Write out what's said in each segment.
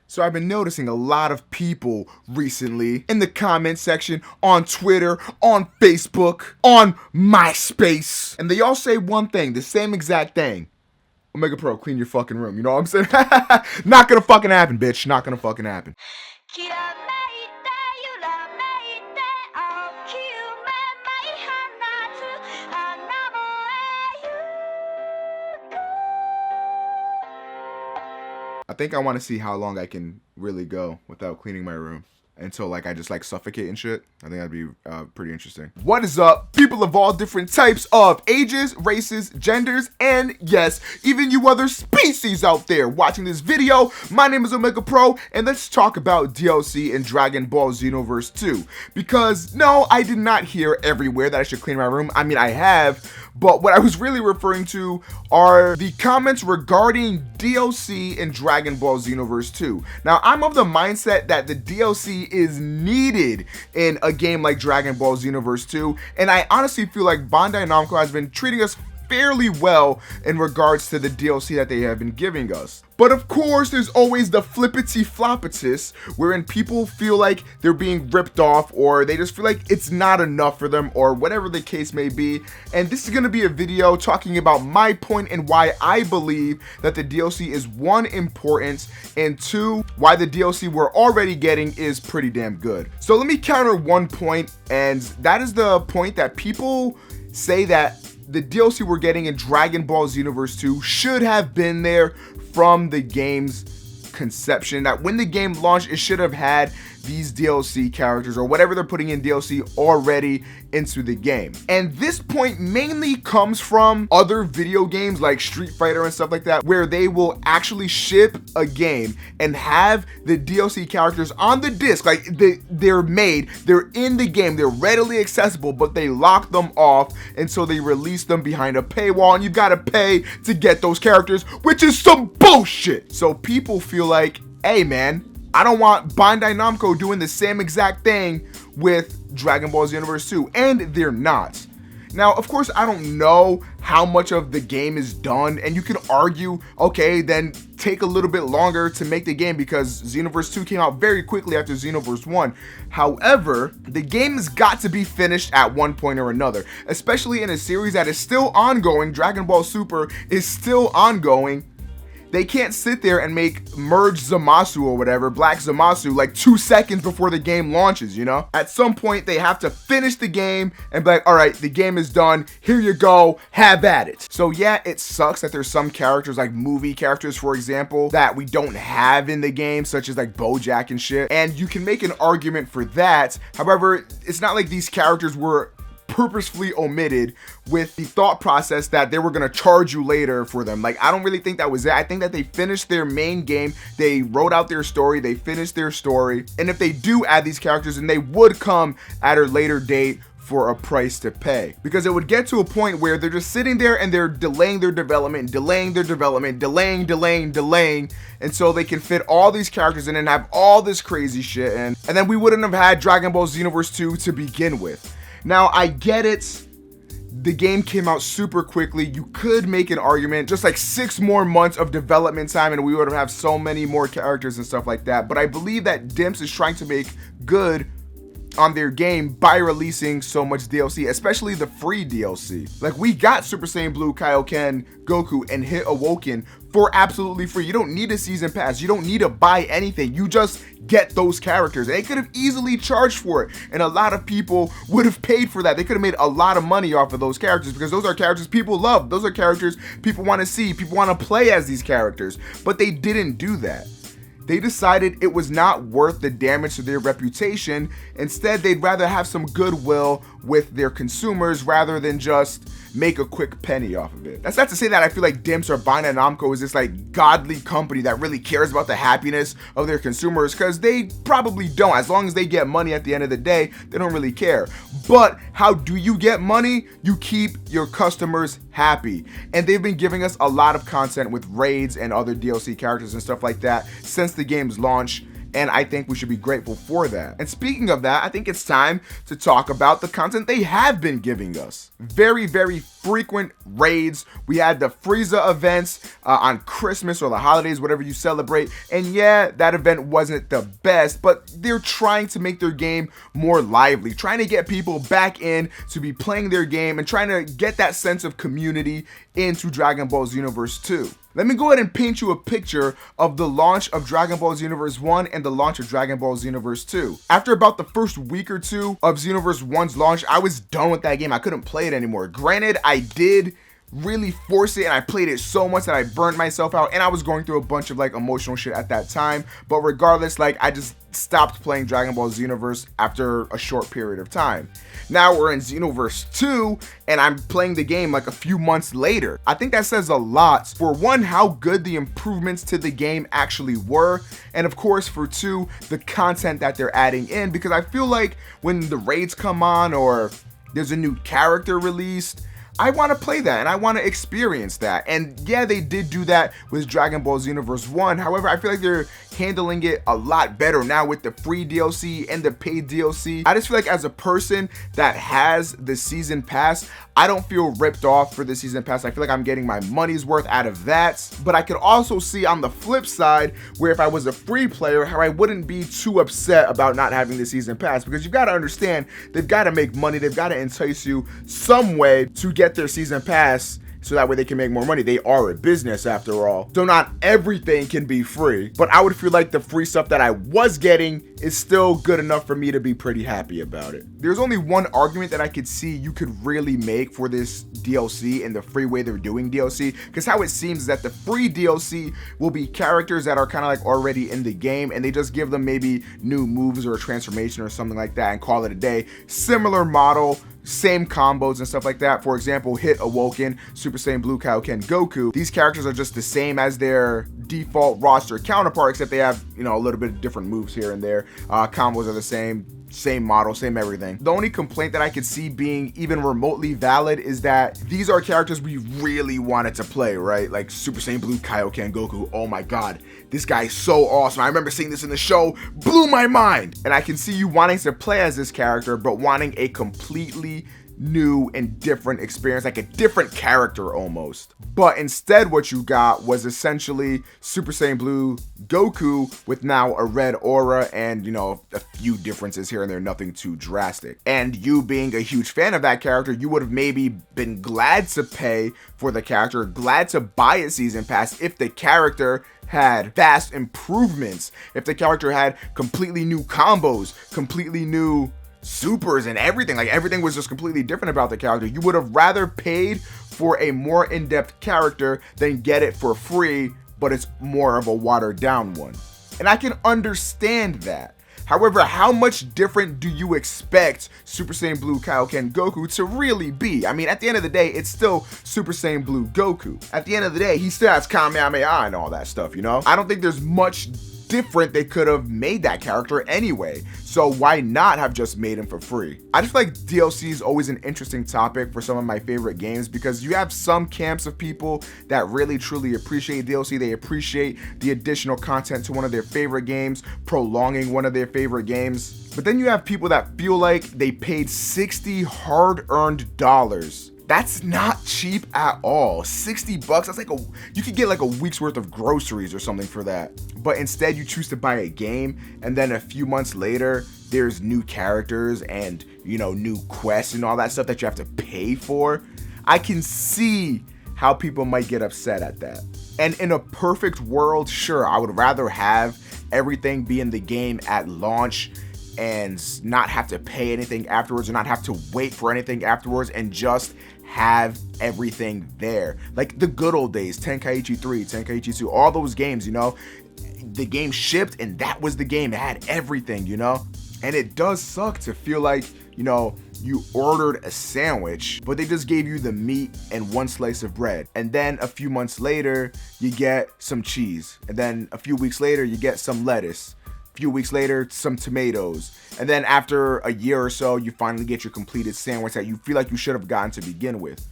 So I've been noticing a lot of people recently in the comment section, on Twitter, on Facebook, on MySpace, and they all say one thing, the same exact thing. OmegaPro, clean your fucking room. You know what I'm saying? Not gonna fucking happen, bitch. Not gonna fucking happen. I think I want to see how long I can really go without cleaning my room until like I just like suffocate and shit. I think that'd be pretty interesting. What is up, people of all different types of ages, races, genders, and yes, even you other species out there watching this video. My name is OmegaPro, and let's talk about DLC in Dragon Ball Xenoverse 2. Because no, I did not hear everywhere that I should clean my room. I mean, I have, but what I was really referring to are the comments regarding DLC in Dragon Ball Xenoverse 2. Now, I'm of the mindset that the DLC is needed in a game like Dragon Ball Xenoverse 2, and I honestly feel like Bandai Namco has been treating us fairly well in regards to the DLC that they have been giving us. But of course, there's always the flippity floppitis, wherein people feel like they're being ripped off, or they just feel like it's not enough for them, or whatever the case may be. And this is going to be a video talking about my point and why I believe that the DLC is one, important, and two, why the DLC we're already getting is pretty damn good. So let me counter one point, and that is the point that people say that the DLC we're getting in Dragon Ball Xenoverse 2 should have been there from the game's conception, that when the game launched, it should have had these DLC characters or whatever they're putting in DLC already into the game. And this point mainly comes from other video games like Street Fighter and stuff like that, where they will actually ship a game and have the DLC characters on the disc, like they're made, they're in the game, they're readily accessible, but they lock them off, and so they release them behind a paywall, and you gotta pay to get those characters, which is some bullshit. So people feel like, hey man, I don't want Bandai Namco doing the same exact thing with Dragon Ball Xenoverse 2, and they're not. Now, of course, I don't know how much of the game is done, and you can argue, okay, then take a little bit longer to make the game because Xenoverse 2 came out very quickly after Xenoverse 1. However, the game has got to be finished at one point or another, especially in a series that is still ongoing. Dragon Ball Super is still ongoing. They can't sit there and make Merge Zamasu or whatever, Black Zamasu, like 2 seconds before the game launches, you know? At some point, they have to finish the game and be like, all right, the game is done. Here you go. Have at it. So yeah, it sucks that there's some characters, like movie characters, for example, that we don't have in the game, such as like BoJack and shit. And you can make an argument for that. However, it's not like these characters were purposefully omitted with the thought process that they were going to charge you later for them. Like, I don't really think that was it. I think that they finished their main game, they wrote out their story, they finished their story, and if they do add these characters, then they would come at a later date for a price to pay, because it would get to a point where they're just sitting there and they're delaying their development, delaying, and so they can fit all these characters in and have all this crazy shit in, and then we wouldn't have had Dragon Ball Xenoverse 2 to begin with. Now, I get it. The game came out super quickly. You could make an argument, just like 6 more months of development time, and we would have so many more characters and stuff like that. But I believe that Dimps is trying to make good on their game by releasing so much DLC, especially the free DLC. Like, we got Super Saiyan Blue, Kaioken, Goku, and Hit Awoken for absolutely free. You don't need a season pass. You don't need to buy anything. You just get those characters. And they could have easily charged for it, and a lot of people would have paid for that. They could have made a lot of money off of those characters, because those are characters people love. Those are characters people want to see. People want to play as these characters, but they didn't do that. They decided it was not worth the damage to their reputation. Instead, they'd rather have some goodwill with their consumers rather than just make a quick penny off of it. That's not to say that I feel like Dimps or Bandai Namco is this like godly company that really cares about the happiness of their consumers, because they probably don't. As long as they get money at the end of the day, they don't really care. But how do you get money? You keep your customers happy. And they've been giving us a lot of content with raids and other DLC characters and stuff like that since the game's launch. and I think we should be grateful for that. And speaking of that, I think it's time to talk about the content they have been giving us. Very frequent raids. We had the Frieza events on Christmas or the holidays, whatever you celebrate, and yeah, that event wasn't the best, but they're trying to make their game more lively, trying to get people back in to be playing their game and trying to get that sense of community into Dragon Ball Xenoverse 2. Let me go ahead and paint you a picture of the launch of Dragon Ball Xenoverse 1 and the launch of Dragon Ball Xenoverse 2. After about the first week or two of Xenoverse 1's launch, I was done with that game. I couldn't play it anymore. Granted, I did really force it and I played it so much that I burned myself out, and I was going through a bunch of like emotional shit at that time, but regardless, like I just stopped playing Dragon Ball Xenoverse after a short period of time. Now we're in Xenoverse 2 and I'm playing the game like a few months later. I think that says a lot for one, how good the improvements to the game actually were, and of course for two, the content that they're adding in, because I feel like when the raids come on or there's a new character released, I want to play that and I want to experience that. And yeah, they did do that with Dragon Ball Xenoverse 1. However, I feel like they're handling it a lot better now with the free DLC and the paid DLC. I just feel like as a person that has the season pass, I don't feel ripped off for the season pass. I feel like I'm getting my money's worth out of that. But I could also see on the flip side where if I was a free player, how I wouldn't be too upset about not having the season pass, because you've got to understand, they've got to make money. They've got to entice you some way to get their season pass, so that way they can make more money. They are a business after all. So not everything can be free, but I would feel like the free stuff that I was getting is still good enough for me to be pretty happy about it. There's only one argument that I could see you could really make for this DLC and the free way they're doing DLC, because how it seems is that the free DLC will be characters that are kind of like already in the game, and they just give them maybe new moves or a transformation or something like that and call it a day. Similar model, same combos and stuff like that. For example, Hit Awoken, Super Saiyan Blue Kaioken Goku. These characters are just the same as their default roster counterpart, except they have, you know, a little bit of different moves here and there. Combos are the same model, same everything. The only complaint that I could see being even remotely valid is that these are characters we really wanted to play, right? Like Super Saiyan Blue Kaioken Goku. Oh my god, this guy's so awesome. I remember seeing this in the show, blew my mind. And I can see you wanting to play as this character, but wanting a completely new and different experience, like a different character almost. But instead what you got was essentially Super Saiyan Blue Goku with now a red aura and, you know, a few differences here and there, nothing too drastic. And you being a huge fan of that character, you would have maybe been glad to pay for the character, glad to buy a season pass if the character had vast improvements, if the character had completely new combos, completely new supers and everything. Like everything was just completely different about the character. You would have rather paid for a more in-depth character than get it for free, but it's more of a watered down one. And I can understand that. However, how much different do you expect Super Saiyan Blue Kaioken Goku to really be? I mean, at the end of the day, it's still Super Saiyan Blue Goku. At the end of the day, he still has Kamehameha and all that stuff, you know? I don't think there's much different they could have made that character anyway, so why not have just made him for free? I just feel like DLC is always an interesting topic for some of my favorite games, because you have some camps of people that really truly appreciate DLC. They appreciate the additional content to one of their favorite games, prolonging one of their favorite games. But then you have people that feel like they paid $60 hard-earned dollars. That's not cheap at all. $60, that's like you could get like a week's worth of groceries or something for that. But instead you choose to buy a game, and then a few months later, there's new characters and, you know, new quests and all that stuff that you have to pay for. I can see how people might get upset at that. And in a perfect world, sure, I would rather have everything be in the game at launch and not have to pay anything afterwards, or not have to wait for anything afterwards, and just have everything there. Like the good old days, Tenkaichi 3, Tenkaichi 2, all those games, you know, the game shipped and that was the game. It had everything, you know? And it does suck to feel like, you know, you ordered a sandwich, but they just gave you the meat and one slice of bread. And then a few months later, you get some cheese. And then a few weeks later, you get some lettuce. Few weeks later, some tomatoes, and then after a year or so, you finally get your completed sandwich that you feel like you should have gotten to begin with.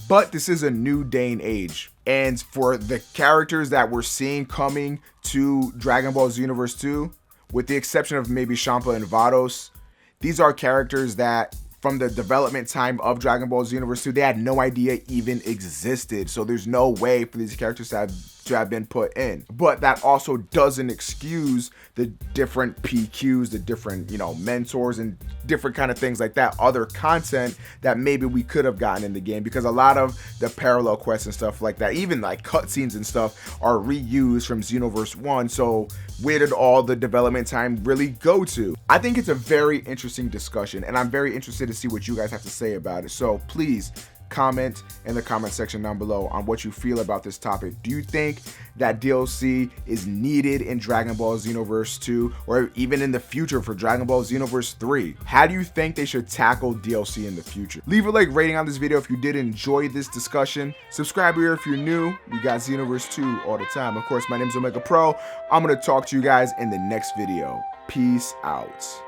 But this is a new day and age, and for the characters that we're seeing coming to Dragon Ball Xenoverse 2, with the exception of maybe Champa and Vados, these are characters that from the development time of Dragon Ball Xenoverse 2, they had no idea even existed. So there's no way for these characters to have been put in. But that also doesn't excuse the different PQs, the different, you know, mentors and different kind of things like that, other content that maybe we could have gotten in the game, because a lot of the parallel quests and stuff like that, even like cutscenes and stuff, are reused from Xenoverse 1. So where did all the development time really go to? I think it's a very interesting discussion, and I'm very interested to see what you guys have to say about it. So please comment in the comment section down below on what you feel about this topic. Do you think that DLC is needed in Dragon Ball Xenoverse 2, or even in the future for Dragon Ball Xenoverse 3? How do you think they should tackle DLC in the future? Leave a like rating on this video if you did enjoy this discussion. Subscribe here if you're new. We got Xenoverse 2 all the time. Of course, my name is OmegaPro. I'm going to talk to you guys in the next video. Peace out.